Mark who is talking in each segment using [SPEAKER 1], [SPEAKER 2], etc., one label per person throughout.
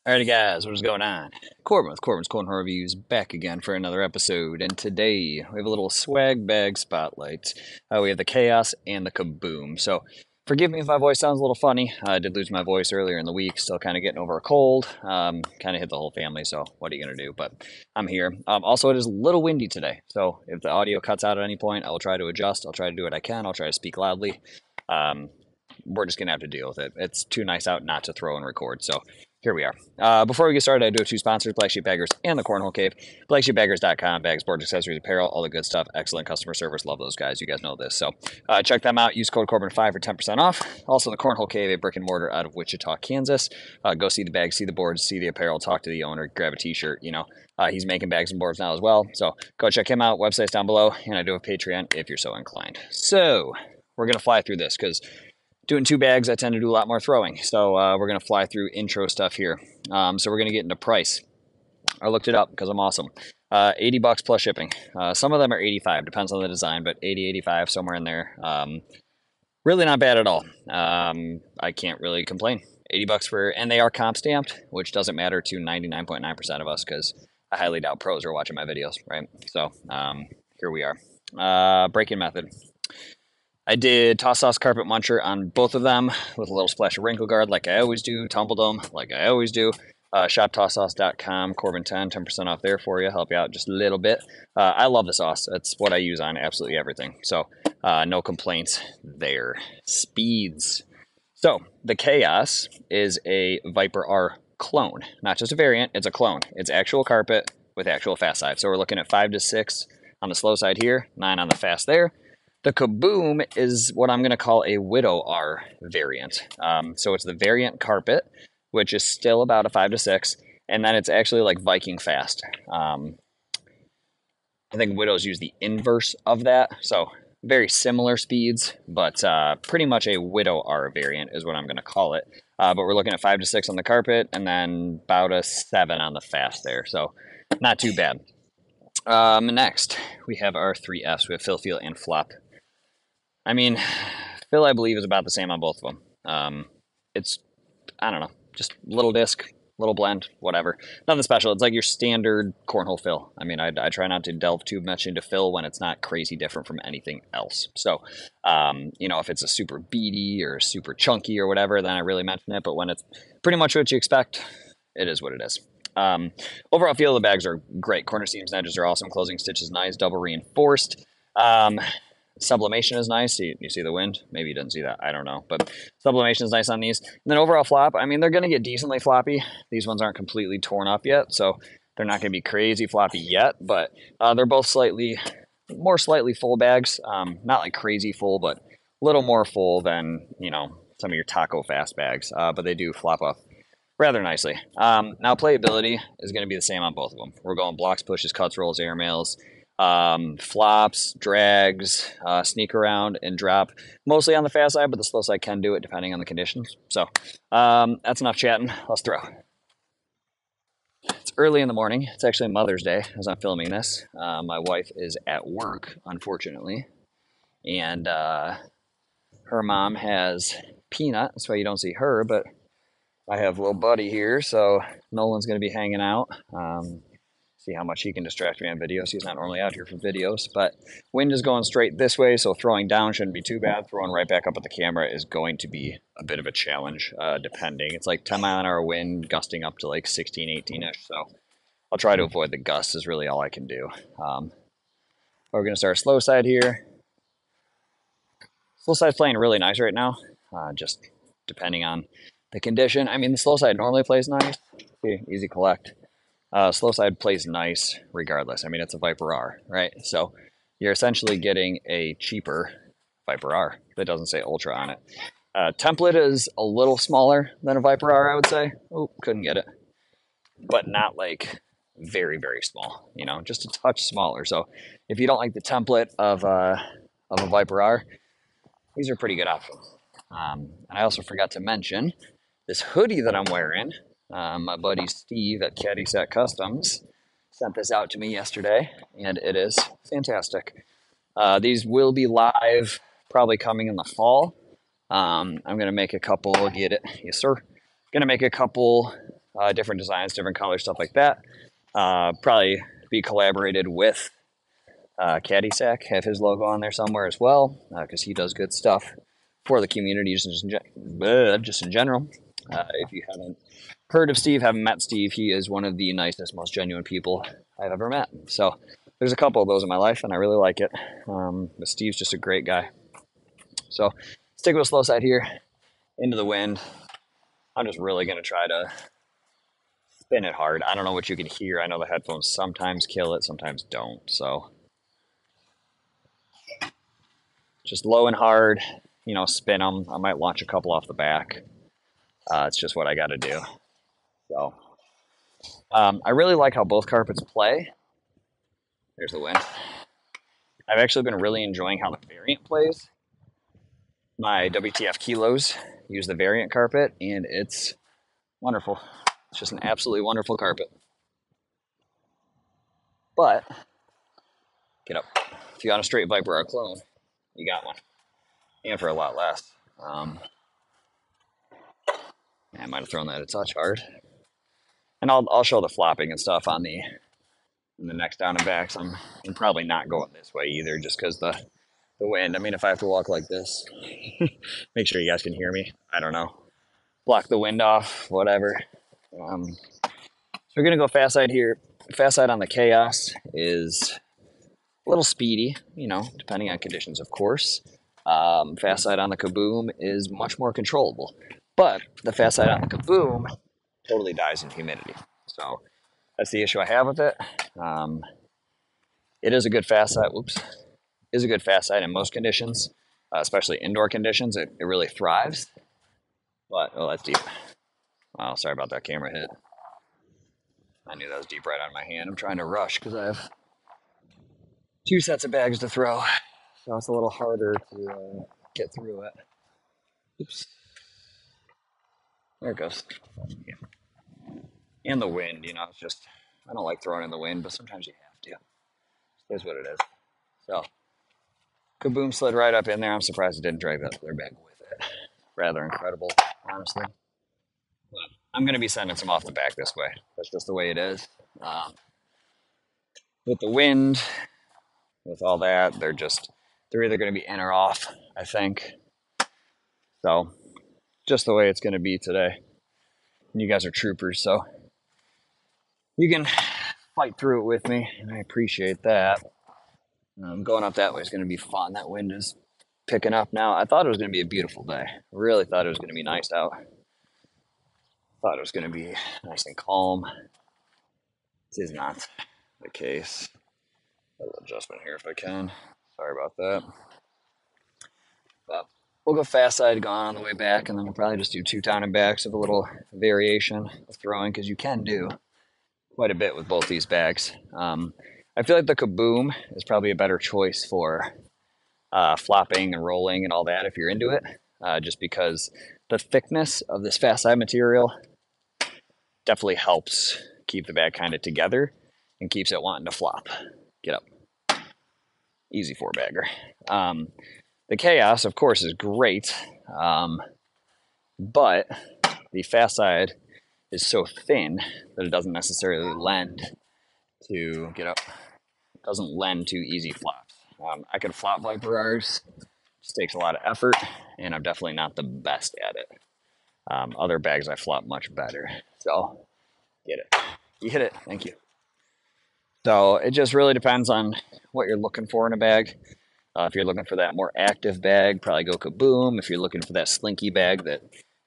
[SPEAKER 1] Alrighty, guys, what is going on? Corbin with Corbin's Corner Reviews back again for another episode, and today we have a little swag bag spotlight. We have the Chaos and the Kaboom. So, forgive me if my voice sounds a little funny. I did lose my voice earlier in the week, still kind of getting over a cold. Kind of hit the whole family, so what are you gonna do? But I'm here. Also, it is a little windy today, so if the audio cuts out at any point, I will try to adjust. I'll try to do what I can. I'll try to speak loudly. Um, we're just gonna have to deal with it. It's too nice out not to throw and record, so here we are. Before we get started, I do have two sponsors, Black Sheep Baggers and the Cornhole Cave. BlackSheepBaggers.com, bags, boards, accessories, apparel, all the good stuff. Excellent customer service. Love those guys. You guys know this. So check them out. Use code Corbin5 for 10% off. Also, the Cornhole Cave, a brick and mortar out of Wichita, Kansas. Go see the bags, see the boards, see the apparel, talk to the owner, grab a t-shirt. He's making bags and boards now as well. So go check him out. Website's down below. And I do have Patreon if you're so inclined. So we're going to fly through this because doing two bags, I tend to do a lot more throwing. So we're going to fly through intro stuff here. So we're going to get into price. I looked it up because I'm awesome. $80 plus shipping. Some of them are 85, depends on the design, but 80, 85, somewhere in there. Really not bad at all. I can't really complain. $80 and they are comp stamped, which doesn't matter to 99.9% of us because I highly doubt pros are watching my videos, right? So here we are. Break-in method. I did Toss Sauce Carpet Muncher on both of them with a little splash of Wrinkle Guard like I always do, Tumble Dome like I always do. ShopTossSauce.com, Corbin10, 10% off there for you, help you out just a little bit. I love the sauce. That's what I use on absolutely everything. So no complaints there. Speeds. So the Chaos is a Viper R clone, not just a variant, it's a clone. It's actual carpet with actual fast side. So we're looking at 5 to 6 on the slow side here, 9 on the fast there. The Kaboom is what I'm going to call a Widow R variant. So it's the variant carpet, which is still about a 5 to 6, and then it's actually like Viking fast. I think Widows use the inverse of that, so very similar speeds, but pretty much a Widow R variant is what I'm going to call it. But we're looking at 5 to 6 on the carpet, and then about a 7 on the fast there, so not too bad. Next, we have our 3Fs. We have Fill, Feel, and Flop. I mean, Fill, I believe, is about the same on both of them. It's, I don't know, just little disc, little blend, whatever. Nothing special. It's like your standard cornhole fill. I mean, I try not to delve too much into fill when it's not crazy different from anything else. So, if it's a super beady or super chunky or whatever, then I really mention it. But when it's pretty much what you expect, it is what it is. Overall feel of the bags are great. Corner seams and edges are awesome. Closing stitch is nice. Double reinforced. Sublimation is nice. You see the wind? Maybe you didn't see that. I don't know. But sublimation is nice on these. And then overall flop, I mean, they're going to get decently floppy. These ones aren't completely torn up yet, so they're not going to be crazy floppy yet. But they're both slightly full bags. Not like crazy full, but a little more full than, some of your taco fast bags. But they do flop up rather nicely. Now, playability is going to be the same on both of them. We're going blocks, pushes, cuts, rolls, airmails. Flops, drags, sneak around and drop mostly on the fast side, but the slow side can do it depending on the conditions. So that's enough chatting. Let's throw. It's early in the morning. It's actually Mother's Day as I'm filming this. My wife is at work, unfortunately, and her mom has Peanut. That's why you don't see her, but I have little buddy here, so Nolan's going to be hanging out. See how much he can distract me on videos. He's not normally out here for videos, but wind is going straight this way, so throwing down shouldn't be too bad. Throwing right back up at the camera is going to be a bit of a challenge, depending. It's like 10-mile-an-hour wind, gusting up to like 16, 18-ish, so I'll try to avoid the gusts is really all I can do. We're going to start slow side here. Slow side's playing really nice right now, just depending on the condition. I mean, the slow side normally plays nice. See, easy collect. Slow side plays nice regardless. I mean, it's a Viper R, right? So you're essentially getting a cheaper Viper R that doesn't say Ultra on it. Template is a little smaller than a Viper R, I would say. Oh, couldn't get it. But not like very, very small, just a touch smaller. So if you don't like the template of a Viper R, these are pretty good options. And I also forgot to mention this hoodie that I'm wearing. My buddy Steve at Caddy Set Customs sent this out to me yesterday, and it is fantastic. These will be live, probably coming in the fall. I'm going to make a couple, get it? Yes, sir. Going to make a couple different designs, different colors, stuff like that. Probably be collaborated with Caddy Sack, have his logo on there somewhere as well, because he does good stuff for the community just in general. If you haven't heard of Steve, haven't met Steve, he is one of the nicest, most genuine people I've ever met. So there's a couple of those in my life, and I really like it. But Steve's just a great guy. So stick with a slow side here, into the wind. I'm just really going to try to spin it hard. I don't know what you can hear. I know the headphones sometimes kill it, sometimes don't. So just low and hard, spin them. I might launch a couple off the back. It's just what I got to do. So I really like how both carpets play. There's the wind. I've actually been really enjoying how the variant plays. My WTF kilos use the variant carpet, and it's wonderful. It's just an absolutely wonderful carpet. But get up. If you want a straight Viper or a clone, you got one, and for a lot less. I might have thrown that a touch hard, and I'll show the flopping and stuff on the next down and backs. I'm probably not going this way either, just because the wind. I mean, if I have to walk like this, make sure you guys can hear me. I don't know. Block the wind off, whatever. So we're going to go fast side here. Fast side on the Chaos is a little speedy, depending on conditions, of course. Fast side on the Kaboom is much more controllable. But the fast side on the Kaboom totally dies in humidity. So that's the issue I have with it. It is a good fast side. Is a good fast side in most conditions, especially indoor conditions. It really thrives. But, that's deep. Oh, sorry about that camera hit. I knew that was deep right on my hand. I'm trying to rush because I have 2 sets of bags to throw. So it's a little harder to get through it. Oops. There it goes. Yeah. And the wind, it's just, I don't like throwing in the wind, but sometimes you have to. Here's what it is. So, Kaboom slid right up in there. I'm surprised it didn't drag that other bag with it. Rather incredible, honestly. But I'm going to be sending some off the back this way. That's just the way it is. With the wind, with all that, they're either going to be in or off, I think. So, just the way it's going to be today. And you guys are troopers, so you can fight through it with me, and I appreciate that. Going up that way is going to be fun. That wind is picking up now. I thought it was going to be a beautiful day. I really thought it was going to be nice out. Thought it was going to be nice and calm. This is not the case. A little adjustment here if I can. Sorry about that. But we'll go fast side gone on the way back, and then we'll probably just do 2 down and backs with a little variation of throwing, because you can do quite a bit with both these bags. I feel like the Kaboom is probably a better choice for flopping and rolling and all that if you're into it, just because the thickness of this fast side material definitely helps keep the bag kind of together and keeps it wanting to flop. Get up. Easy 4-bagger. The Chaos, of course, is great, but the fast side is so thin that it doesn't necessarily lend to doesn't lend to easy flops. I can flop Viper R's, just takes a lot of effort, and I'm definitely not the best at it. Other bags I flop much better. So, get it. You hit it. Thank you. So it just really depends on what you're looking for in a bag. If you're looking for that more active bag, probably go Kaboom. If you're looking for that slinky bag that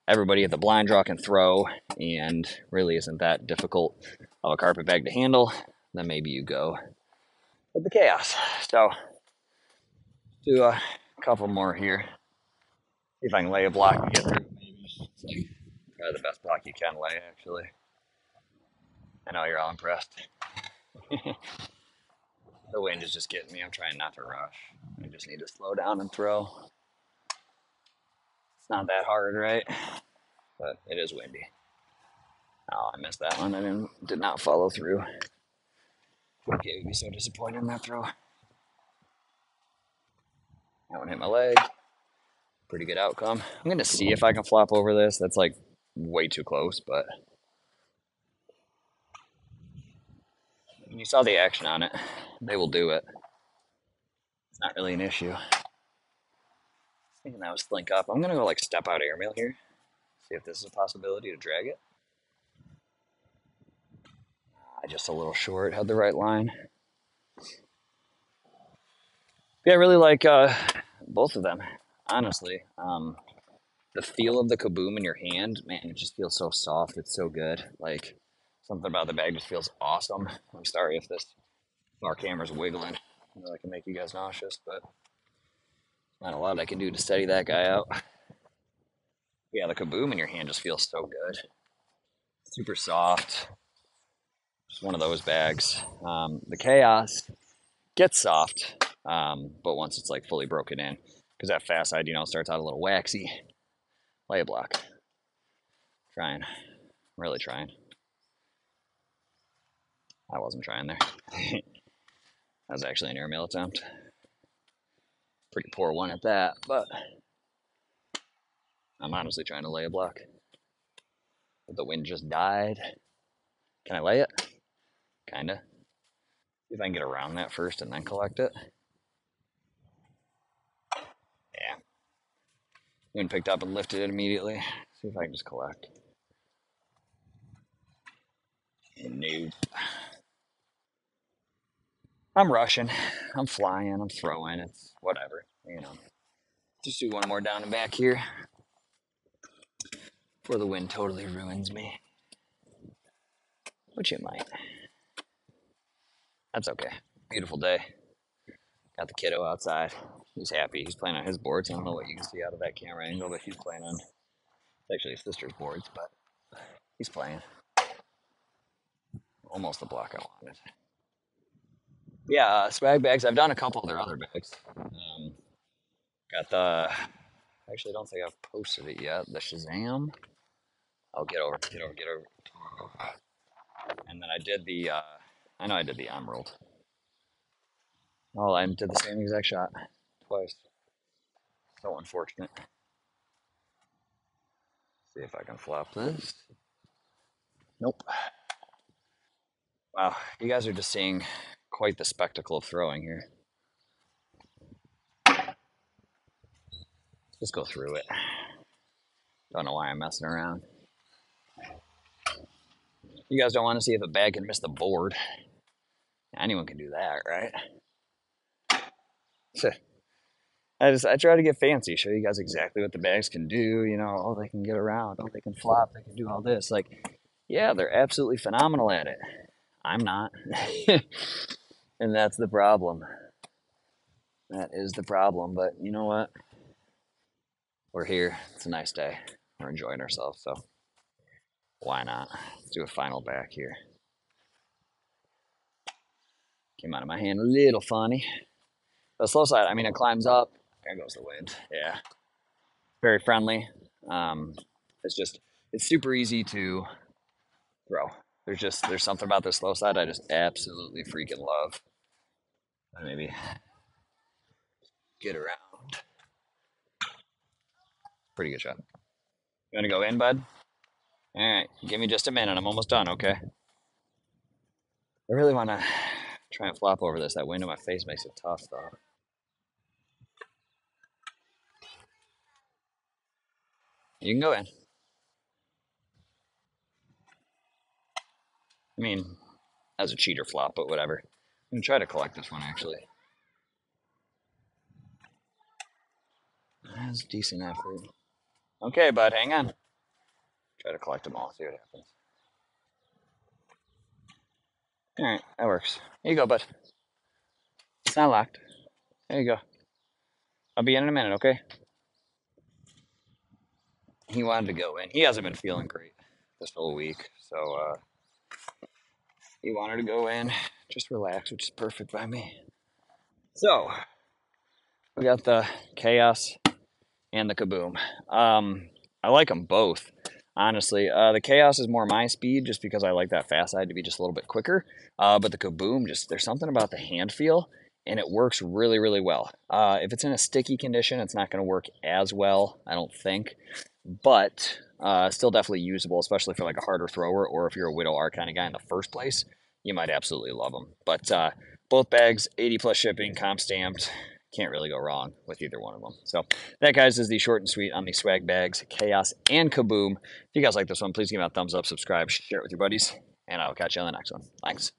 [SPEAKER 1] everybody at the blind draw can throw and really isn't that difficult of a carpet bag to handle, then maybe you go with the Chaos. So do a couple more here. See if I can lay a block and get through. Maybe it's like probably the best block you can lay, actually. I know you're all impressed. The wind is just getting me. I'm trying not to rush. I just need to slow down and throw. It's not that hard, right? But it is windy. Oh, I missed that one. I did not follow through. Okay, would be so disappointed in that throw. That one hit my leg. Pretty good outcome. I'm going to see if I can flop over this. That's like way too close, but When you saw the action on it, they will do it. It's not really an issue. Thinking that was link up. I'm gonna go like step out airmail here. See if this is a possibility to drag it. Just a little short. Had the right line. Yeah, I really like both of them, honestly. The feel of the Kaboom in your hand, man, it just feels so soft. It's so good. Like, something about the bag just feels awesome. I'm sorry if this our camera's wiggling. I know I can make you guys nauseous, but not a lot I can do to steady that guy out. Yeah, the Kaboom in your hand just feels so good. Super soft. Just one of those bags. The Chaos gets soft, but once it's like fully broken in, because that fast side, starts out a little waxy. Lay a block. Trying. Really trying. I wasn't trying there. That was actually an airmail attempt. Pretty poor one at that, but I'm honestly trying to lay a block. But the wind just died. Can I lay it? Kinda. See if I can get around that first and then collect it. Yeah. Wind picked up and lifted it immediately. See if I can just collect. Nope. I'm rushing. I'm flying. I'm throwing. It's whatever. Just do one more down and back here before the wind totally ruins me. Which it might. That's okay. Beautiful day. Got the kiddo outside. He's happy. He's playing on his boards. I don't know what you can see out of that camera angle, but he's playing on actually his sister's boards, but he's playing. Almost the block I wanted. Yeah, swag bags. I've done a couple of their other bags. Got the. Actually, I don't think I've posted it yet. The Shazam. Oh, get over. And then I did the. I know I did the Emerald. Oh, I did the same exact shot twice. So unfortunate. See if I can flop this. Nope. Wow, you guys are just seeing quite the spectacle of throwing here. Just go through it. Don't know why I'm messing around. You guys don't want to see if a bag can miss the board. Anyone can do that, right? I try to get fancy, show you guys exactly what the bags can do. Oh, they can get around. Oh, they can flop. They can do all this. Like, yeah, they're absolutely phenomenal at it. I'm not. And that's the problem. That is the problem. But you know what? We're here. It's a nice day. We're enjoying ourselves, so why not? Let's do a final back here. Came out of my hand a little funny. The slow side, I mean, it climbs up. There goes the wind. Yeah. Very friendly. It's super easy to throw. There's something about the slow side I just absolutely freaking love. Maybe get around. Pretty good shot. You want to go in, bud? All right. Give me just a minute. I'm almost done, okay? I really want to try and flop over this. That wind in my face makes it tough, though. You can go in. I mean, as a cheater flop, but whatever. I'm going to try to collect this one, actually. That's a decent effort. Okay, bud, hang on. Try to collect them all, see what happens. All right, that works. Here you go, bud. It's not locked. There you go. I'll be in a minute, okay? He wanted to go in. He hasn't been feeling great this whole week, so he wanted to go in. Just relax, which is perfect by me. So, we got the Chaos and the Kaboom. I like them both, honestly. The Chaos is more my speed just because I like that fast side to be just a little bit quicker. But the Kaboom, there's something about the hand feel, and it works really, really well. If it's in a sticky condition, it's not going to work as well, I don't think. But still definitely usable, especially for like a harder thrower or if you're a Widow R kind of guy in the first place. you might absolutely love them. But both bags, 80 plus shipping, comp stamped. Can't really go wrong with either one of them. So that, guys, is the short and sweet on the swag bags, Chaos and Kaboom. If you guys like this one, please give me a thumbs up, subscribe, share it with your buddies, and I'll catch you on the next one. Thanks.